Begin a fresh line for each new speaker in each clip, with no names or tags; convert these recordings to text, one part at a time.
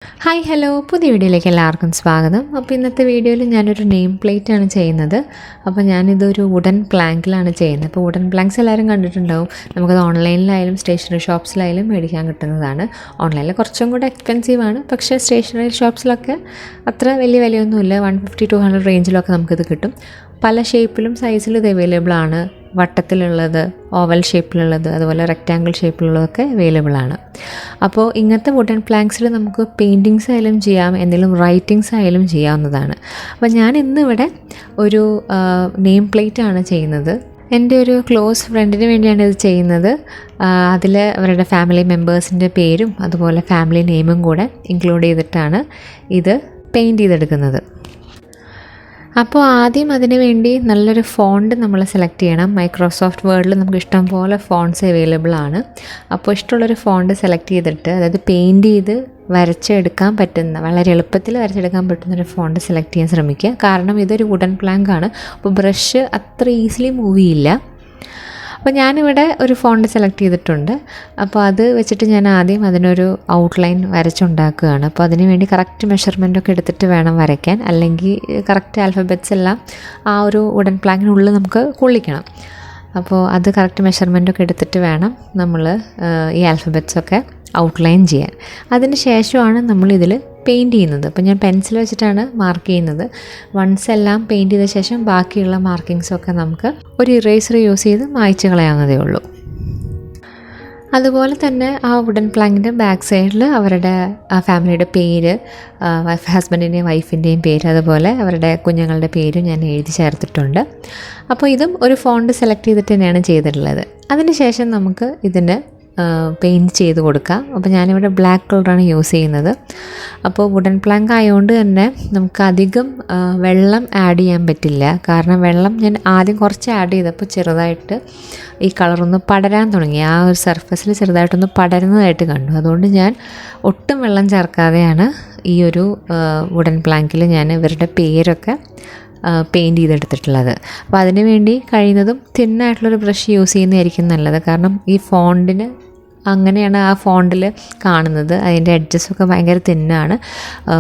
Hi hello പുതിയ വീഡിയോയിലേക്ക് എല്ലാവർക്കും സ്വാഗതം. അപ്പോൾ ഇന്നത്തെ വീഡിയോയിൽ ഞാനൊരു നെയിം പ്ലേറ്റ് ആണ് ചെയ്യുന്നത്. അപ്പോൾ ഞാനിതൊരു വുഡൻ പ്ലാങ്കിലാണ് ചെയ്യുന്നത്. അപ്പോൾ വുഡൻ പ്ലാങ്ക്സ് എല്ലാവരും കണ്ടിട്ടുണ്ടാവും. നമുക്കത് ഓൺലൈനിലായാലും സ്റ്റേഷനറി ഷോപ്സിലായാലും മേടിക്കാൻ കിട്ടുന്നതാണ്. ഓൺലൈനിൽ കുറച്ചും കൂടെ എക്സ്പെൻസീവാണ്, പക്ഷേ സ്റ്റേഷനറി ഷോപ്സിലൊക്കെ അത്ര വലിയ വിലയൊന്നുമില്ല. 150-200 റേഞ്ചിലൊക്കെ നമുക്കിത് കിട്ടും. പല ഷേപ്പിലും സൈസിലും ഇത് അവൈലബിൾ ആണ്. വട്ടത്തിലുള്ളത്, ഓവൽ ഷേപ്പിലുള്ളത്, അതുപോലെ റെക്റ്റാങ്കിൾ ഷേപ്പിലുള്ളതൊക്കെ അവൈലബിൾ ആണ്. അപ്പോൾ ഇങ്ങനത്തെ വുഡൻ പ്ലാങ്ക്സിൽ നമുക്ക് പെയിൻറ്റിങ്സ് ആയാലും ചെയ്യാം, എന്തെങ്കിലും റൈറ്റിങ്സ് ആയാലും ചെയ്യാവുന്നതാണ്. അപ്പോൾ ഞാൻ ഇന്നിവിടെ ഒരു നെയിം പ്ലേറ്റ് ആണ് ചെയ്യുന്നത്. എൻ്റെ ഒരു ക്ലോസ് ഫ്രണ്ടിന് വേണ്ടിയാണ് ഇത് ചെയ്യുന്നത്. അതിൽ അവരുടെ ഫാമിലി മെമ്പേഴ്സിൻ്റെ പേരും അതുപോലെ ഫാമിലി നെയിമും കൂടെ ഇൻക്ലൂഡ് ചെയ്തിട്ടാണ് ഇത് പെയിൻറ്റ് ചെയ്തെടുക്കുന്നത്. അപ്പോൾ ആദ്യം അതിന് വേണ്ടി നല്ലൊരു ഫോണ്ട് നമ്മൾ സെലക്ട് ചെയ്യണം. മൈക്രോസോഫ്റ്റ് വേർഡിൽ നമുക്ക് ഇഷ്ടം പോലെ ഫോണ്ട്സ് അവൈലബിൾ ആണ്. അപ്പോൾ ഇഷ്ടമുള്ളൊരു ഫോണ്ട് സെലക്ട് ചെയ്തിട്ട്, അതായത് പെയിൻറ്റ് ചെയ്ത് വരച്ചെടുക്കാൻ പറ്റുന്ന, വളരെ എളുപ്പത്തിൽ വരച്ചെടുക്കാൻ പറ്റുന്നൊരു ഫോണ്ട് സെലക്ട് ചെയ്യാൻ ശ്രമിക്കുക. കാരണം ഇതൊരു വുഡൻ പ്ലാങ്ക് ആണ്. അപ്പോൾ ബ്രഷ് അത്ര ഈസിലി മൂവ് ചെയ്യില്ല. അപ്പോൾ ഞാനിവിടെ ഒരു ഫോണ്ട് സെലക്ട് ചെയ്തിട്ടുണ്ട്. അപ്പോൾ അത് വെച്ചിട്ട് ഞാൻ ആദ്യം അതിനൊരു ഔട്ട്ലൈൻ വരച്ചുണ്ടാക്കുകയാണ്. അപ്പോൾ അതിന് വേണ്ടി കറക്റ്റ് മെഷർമെൻറ്റൊക്കെ എടുത്തിട്ട് വേണം വരയ്ക്കാൻ, അല്ലെങ്കിൽ കറക്റ്റ് ആൽഫബറ്റ്സ് എല്ലാം ആ ഒരു വുഡൻ പ്ലാങ്കിനുള്ളിൽ നമുക്ക് കൊള്ളിക്കണം. അപ്പോൾ അത് കറക്റ്റ് മെഷർമെൻറ്റൊക്കെ എടുത്തിട്ട് വേണം നമ്മൾ ഈ ആൽഫബറ്റ്സൊക്കെ ഔട്ട്ലൈൻ ചെയ്യാൻ. അതിന് ശേഷമാണ് നമ്മളിതിൽ പെയിൻറ്റ് ചെയ്യുന്നത്. അപ്പോൾ ഞാൻ പെൻസിൽ വെച്ചിട്ടാണ് മാർക്ക് ചെയ്യുന്നത്. വൺസ് എല്ലാം പെയിൻറ്റ് ചെയ്ത ശേഷം ബാക്കിയുള്ള മാർക്കിങ്സൊക്കെ നമുക്ക് ഒരു ഇറേസർ യൂസ് ചെയ്ത് മായ്ച്ച് കളയാവുന്നതേ ഉള്ളൂ. അതുപോലെ തന്നെ ആ വുഡൻ പ്ലാങ്കിൻ്റെ ബാക്ക് സൈഡിൽ അവരുടെ ഫാമിലിയുടെ പേര്, ഹസ്ബൻഡിൻ്റെയും വൈഫിൻ്റെയും പേര്, അതുപോലെ അവരുടെ കുഞ്ഞുങ്ങളുടെ പേരും ഞാൻ എഴുതി ചേർത്തിട്ടുണ്ട്. അപ്പോൾ ഇതും ഒരു ഫോണ്ട് സെലക്ട് ചെയ്തിട്ട് തന്നെയാണ് ചെയ്തിട്ടുള്ളത്. അതിന് ശേഷം നമുക്ക് ഇതിന് പെയിൻറ്റ് ചെയ്ത് കൊടുക്കാം. അപ്പോൾ ഞാനിവിടെ ബ്ലാക്ക് കളറാണ് യൂസ് ചെയ്യുന്നത്. അപ്പോൾ വുഡൻ പ്ലാങ്ക് ആയതുകൊണ്ട് തന്നെ നമുക്ക് അധികം വെള്ളം ആഡ് ചെയ്യാൻ പറ്റില്ല. കാരണം വെള്ളം ഞാൻ ആദ്യം കുറച്ച് ആഡ് ചെയ്തപ്പോൾ ചെറുതായിട്ട് ഈ കളറൊന്ന് പടരാൻ തുടങ്ങി. ആ ഒരു സർഫസിൽ ചെറുതായിട്ടൊന്ന് പടരുന്നതായിട്ട് കണ്ടു. അതുകൊണ്ട് ഞാൻ ഒട്ടും വെള്ളം ചേർക്കാതെയാണ് ഈ ഒരു വുഡൻ പ്ലാങ്കിൽ ഞാൻ ഇവരുടെ പേരൊക്കെ പെയിൻറ്റ് ചെയ്തെടുത്തിട്ടുള്ളത്. അപ്പോൾ അതിന് വേണ്ടി കഴിയുന്നതും തിന്നായിട്ടുള്ളൊരു ബ്രഷ് യൂസ് ചെയ്യുന്നതായിരിക്കും നല്ലത്. കാരണം ഈ ഫോണ്ടിന് അങ്ങനെയാണ് ആ ഫോണ്ടിൽ കാണുന്നത്. അതിൻ്റെ എഡ്ജസൊക്കെ ഭയങ്കര തിന്നാണ്.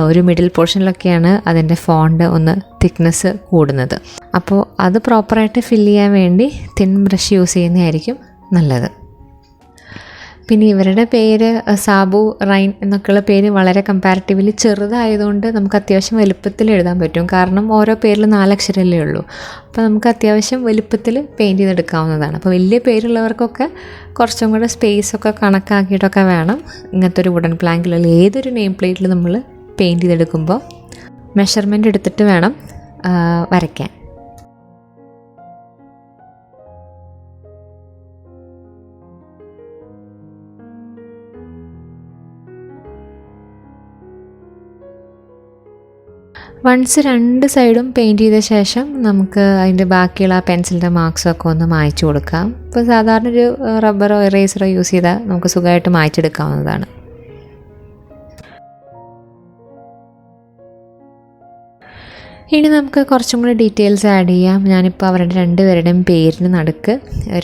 ഒരു മിഡിൽ പോർഷനിലൊക്കെയാണ് അതിൻ്റെ ഫോണ്ട് ഒന്ന് തിക്നെസ് കൂടുന്നത്. അപ്പോൾ അത് പ്രോപ്പറായിട്ട് ഫില്ല് ചെയ്യാൻ വേണ്ടി തിൻ ബ്രഷ് യൂസ് ചെയ്യുന്നതായിരിക്കും നല്ലത്. പിന്നെ ഇവരുടെ പേര് സാബു, റൈൻ എന്നൊക്കെയുള്ള പേര് വളരെ കമ്പാരിറ്റീവ്ലി ചെറുതായതുകൊണ്ട് നമുക്ക് അത്യാവശ്യം വലുപ്പത്തിൽ എഴുതാൻ പറ്റും. കാരണം ഓരോ പേരിൽ 4 അക്ഷരമല്ലേ ഉള്ളൂ. അപ്പോൾ നമുക്ക് അത്യാവശ്യം വലുപ്പത്തിൽ പെയിൻറ്റ് ചെയ്തെടുക്കാവുന്നതാണ്. അപ്പോൾ വലിയ പേരുള്ളവർക്കൊക്കെ കുറച്ചും കൂടെ സ്പേസൊക്കെ കണക്കാക്കിയിട്ടൊക്കെ വേണം ഇങ്ങനത്തെ ഒരു വുഡൻ പ്ലാങ്കിൽ ഏതൊരു നെയിം പ്ലേറ്റിൽ നമ്മൾ പെയിൻറ്റ് ചെയ്തെടുക്കുമ്പോൾ മെഷർമെൻറ്റ് എടുത്തിട്ട് വേണം വരയ്ക്കാൻ. വൺസ് 2 സൈഡും പെയിൻറ്റ് ചെയ്ത ശേഷം നമുക്ക് അതിൻ്റെ ബാക്കിയുള്ള ആ പെൻസിലിൻ്റെ മാർക്സൊക്കെ ഒന്ന് മായ്ച്ചു കൊടുക്കാം. ഇപ്പോൾ സാധാരണ ഒരു റബ്ബറോ ഇറേസറോ യൂസ് ചെയ്താൽ നമുക്ക് സുഖമായിട്ട് മായ്ച്ചെടുക്കാവുന്നതാണ്. ഇനി നമുക്ക് കുറച്ചും കൂടി ഡീറ്റെയിൽസ് ആഡ് ചെയ്യാം. ഞാനിപ്പോൾ അവരുടെ 2 പേരുടെയും പേരിന് നടുക്ക്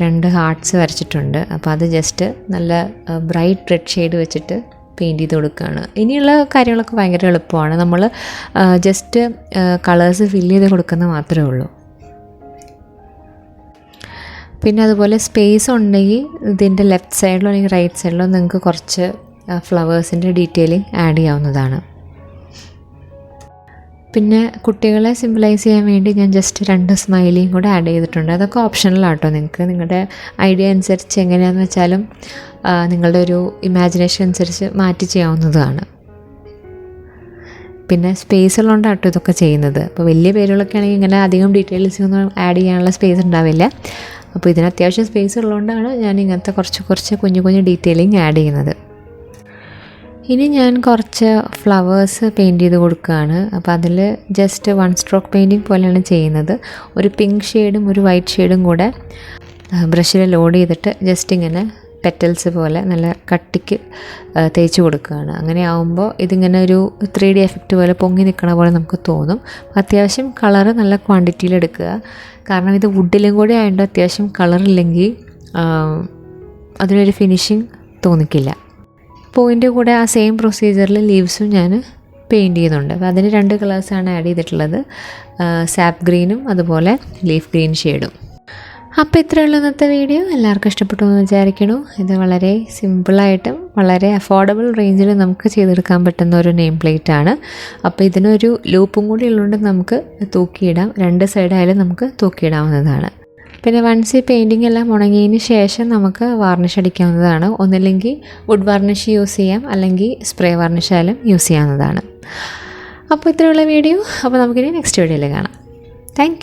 2 ഹാർട്ട്സ് വരച്ചിട്ടുണ്ട്. അപ്പോൾ അത് ജസ്റ്റ് നല്ല ബ്രൈറ്റ് റെഡ് ഷെയ്ഡ് വെച്ചിട്ട് പെയിൻറ്റ് ചെയ്ത് കൊടുക്കുകയാണ്. ഇനിയുള്ള കാര്യങ്ങളൊക്കെ ഭയങ്കര എളുപ്പമാണ്. നമ്മൾ ജസ്റ്റ് കളേഴ്സ് ഫില്ല് ചെയ്ത് കൊടുക്കുന്നത് മാത്രമേ ഉള്ളൂ. പിന്നെ അതുപോലെ സ്പേസ് ഉണ്ടെങ്കിൽ ഇതിൻ്റെ ലെഫ്റ്റ് സൈഡിലോ അല്ലെങ്കിൽ റൈറ്റ് സൈഡിലോ നിങ്ങൾക്ക് കുറച്ച് ഫ്ലവേഴ്സിൻ്റെ ഡീറ്റെയിലിംഗ് ആഡ് ചെയ്യാവുന്നതാണ്. പിന്നെ കുട്ടികളെ സിംബലൈസ് ചെയ്യാൻ വേണ്ടി ഞാൻ ജസ്റ്റ് 2 സ്മൈലിയും കൂടെ ആഡ് ചെയ്തിട്ടുണ്ട്. അതൊക്കെ ഓപ്ഷണലാട്ടോ. നിങ്ങൾക്ക് നിങ്ങളുടെ ഐഡിയ അനുസരിച്ച് എങ്ങനെയാണെന്ന് വെച്ചാലും നിങ്ങളുടെ ഒരു ഇമാജിനേഷൻ അനുസരിച്ച് മാറ്റി ചെയ്യാവുന്നതാണ്. പിന്നെ സ്പേസ് ഉള്ളതുകൊണ്ടാട്ടോ ഇതൊക്കെ ചെയ്യുന്നത്. അപ്പോൾ വലിയ പേരുകളൊക്കെ ആണെങ്കിൽ ഇങ്ങനെ അധികം ഡീറ്റെയിൽസ് ഒന്നും ആഡ് ചെയ്യാനുള്ള സ്പേസ് ഉണ്ടാവില്ല. അപ്പോൾ ഇതിന് അത്യാവശ്യം സ്പേസ് ഉള്ളതുകൊണ്ടാണ് ഞാൻ ഇങ്ങനത്തെ കുറച്ച് കുഞ്ഞു ഡീറ്റെയിലിംഗ് ആഡ് ചെയ്യുന്നത്. ഇനി ഞാൻ കുറച്ച് ഫ്ലവേഴ്സ് പെയിൻറ്റ് ചെയ്ത് കൊടുക്കുകയാണ്. അപ്പോൾ അതിൽ ജസ്റ്റ് 1 സ്ട്രോക്ക് പെയിൻറ്റിങ് പോലെയാണ് ചെയ്യുന്നത്. ഒരു പിങ്ക് ഷെയ്ഡും ഒരു വൈറ്റ് ഷെയ്ഡും കൂടെ ബ്രഷിൽ ലോഡ് ചെയ്തിട്ട് ജസ്റ്റ് ഇങ്ങനെ പെറ്റൽസ് പോലെ നല്ല കട്ടിക്ക് തേച്ച് കൊടുക്കുകയാണ്. അങ്ങനെ ആകുമ്പോൾ ഇതിങ്ങനെ ഒരു 3D എഫക്റ്റ് പോലെ പൊങ്ങി നിൽക്കണ പോലെ നമുക്ക് തോന്നും. അത്യാവശ്യം കളറ് നല്ല ക്വാണ്ടിറ്റിയിൽ എടുക്കുക. കാരണം ഇത് വുഡിലും കൂടി ആയതുകൊണ്ട് അത്യാവശ്യം കളറില്ലെങ്കിൽ അതിനൊരു ഫിനിഷിങ് തോന്നിക്കില്ല. പൂവിൻ്റെ കൂടെ ആ സെയിം പ്രൊസീജിയറിൽ ലീവ്സും ഞാൻ പെയിൻറ്റ് ചെയ്യുന്നുണ്ട്. അപ്പോൾ അതിന് 2 കളേഴ്സാണ് ആഡ് ചെയ്തിട്ടുള്ളത്, സാപ്പ് ഗ്രീനും അതുപോലെ ലീഫ് ഗ്രീൻ ഷെയ്ഡും. അപ്പോൾ ഇത്രയുള്ള ഇന്നത്തെ വീഡിയോ. എല്ലാവർക്കും ഇഷ്ടപ്പെട്ടു എന്ന് വിചാരിക്കണു. ഇത് വളരെ സിമ്പിളായിട്ടും വളരെ അഫോർഡബിൾ റേഞ്ചിൽ നമുക്ക് ചെയ്തെടുക്കാൻ പറ്റുന്ന ഒരു നെയിം പ്ലേറ്റ് ആണ്. അപ്പോൾ ഇതിനൊരു ലൂപ്പും കൂടി ഉള്ളതുകൊണ്ട് നമുക്ക് തൂക്കിയിടാം, 2 സൈഡായാലും നമുക്ക് തൂക്കിയിടാവുന്നതാണ്. പിന്നെ വൺസ് ഈ പെയിൻറ്റിംഗ് എല്ലാം ഉണങ്ങിയതിന് ശേഷം നമുക്ക് വാർണിഷ് അടിക്കാവുന്നതാണ്. ഒന്നില്ലെങ്കിൽ വുഡ് വാർണിഷ് യൂസ് ചെയ്യാം, അല്ലെങ്കിൽ സ്പ്രേ വാർണിഷ് ആയാലും യൂസ് ചെയ്യാവുന്നതാണ്. അപ്പോൾ ഇത്രയുള്ള വീഡിയോ. അപ്പോൾ നമുക്കിനി നെക്സ്റ്റ് വീഡിയോയിൽ കാണാം. താങ്ക്